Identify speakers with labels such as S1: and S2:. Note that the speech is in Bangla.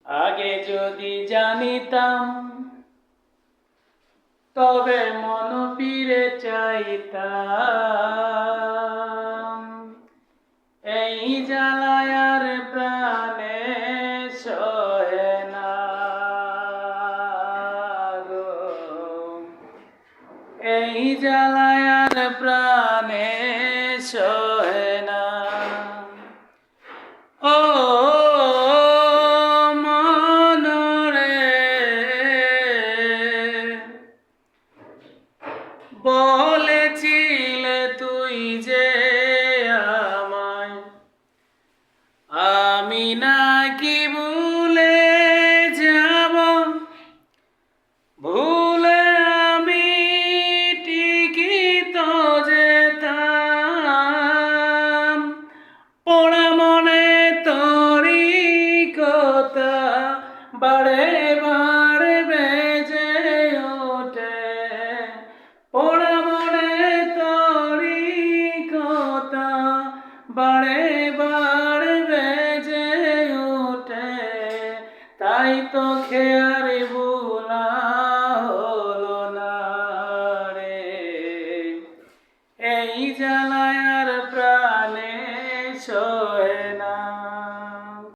S1: আগে যদি জানিতাম তবে মন ফিরে চাইতাম। এই জ্বালায় আর প্রাণে সহে না গো, এই জ্বালায় আর প্রাণে সহে না। ও মনরে বলেছিলে তুই যে আমায়, আমি নাকি ভুলে যাব, ভুলে আমি ঠিকই তো যেতাম। পোড়া মনে তোরি কথা বারে বারে বেজে ওঠে, পোড়া মনে তোরি কথা বারে বারে বেজে ওঠে। তাই তো খেয়ার ভুলা হলো না রে, এই জ্বালা